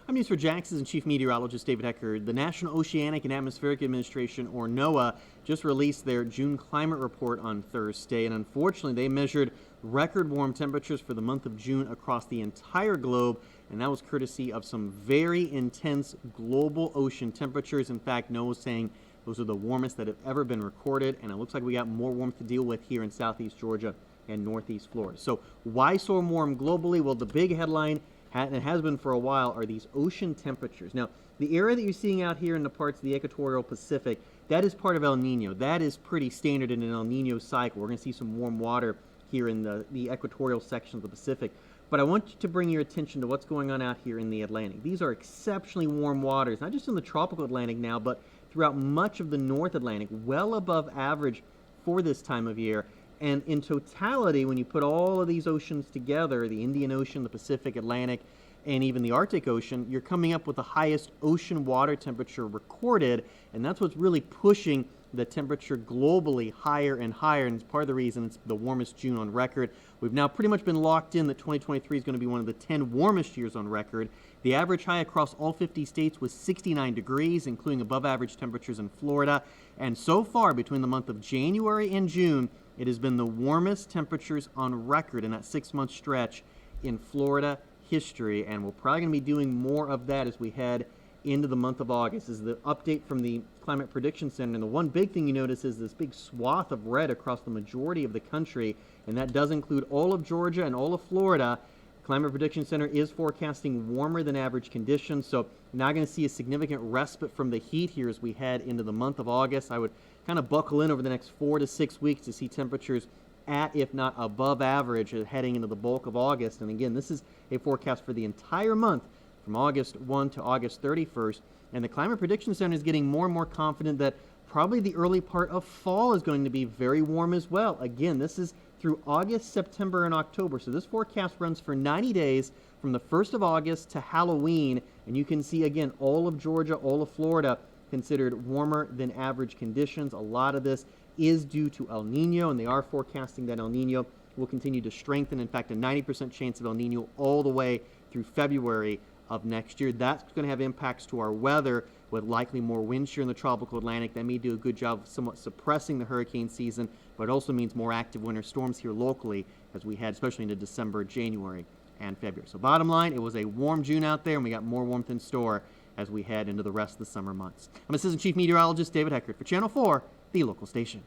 I'm News4JAX and Chief Meteorologist David Heckard. The National Oceanic and Atmospheric Administration, or NOAA, just released their June climate report on Thursday, and unfortunately they measured record warm temperatures for the month of June across the entire globe, and that was courtesy of some very intense global ocean temperatures. In fact, NOAA is saying those are the warmest that have ever been recorded, and it looks like we got more warmth to deal with here in southeast Georgia and northeast Florida. So why so warm globally? Well, the big headline, and it has been for a while, are these ocean temperatures. Now, the area that you're seeing out here in the parts of the equatorial Pacific, that is part of El Nino. That is pretty standard in an El Nino cycle. We're going to see some warm water here in the equatorial section of the Pacific. But I want to bring your attention to what's going on out here in the Atlantic. These are exceptionally warm waters, not just in the tropical Atlantic now, but throughout much of the North Atlantic, well above average for this time of year. And in totality, when you put all of these oceans together, the Indian Ocean, the Pacific, Atlantic, and even the Arctic Ocean, you're coming up with the highest ocean water temperature recorded, and that's what's really pushing the temperature globally higher and higher, and it's part of the reason it's the warmest June on record. We've now pretty much been locked in that 2023 is going to be one of the 10 warmest years on record. The average high across all 50 states was 69 degrees, including above average temperatures in Florida, and so far between the month of January and June, it has been the warmest temperatures on record in that 6-month stretch in Florida history, and we're probably going to be doing more of that as we head into the month of August. This is the update from the Climate Prediction Center, and the one big thing you notice is this big swath of red across the majority of the country, and that does include all of Georgia and all of Florida. Climate Prediction Center is forecasting warmer than average conditions, so now going to see a significant respite from the heat here as we head into the month of August. I would kind of buckle in over the next 4 to 6 weeks to see temperatures at, if not above average, heading into the bulk of August. And again, this is a forecast for the entire month from August 1 to August 31st. And the Climate Prediction Center is getting more and more confident that probably the early part of fall is going to be very warm as well. Again, this is through August, September, and October. So this forecast runs for 90 days from the 1st of August to Halloween. And you can see, again, all of Georgia, all of Florida considered warmer than average conditions. A lot of this is due to El Nino, and they are forecasting that El Nino will continue to strengthen. In fact, a 90% chance of El Nino all the way through February of next year. That's going to have impacts to our weather, with likely more wind shear in the tropical Atlantic. That may do a good job of somewhat suppressing the hurricane season, but it also means more active winter storms here locally as we head especially into December, January, and February. So bottom line, it was a warm June out there, and we got more warmth in store as we head into the rest of the summer months. I'm Assistant Chief Meteorologist David Heckard for Channel 4, the local station.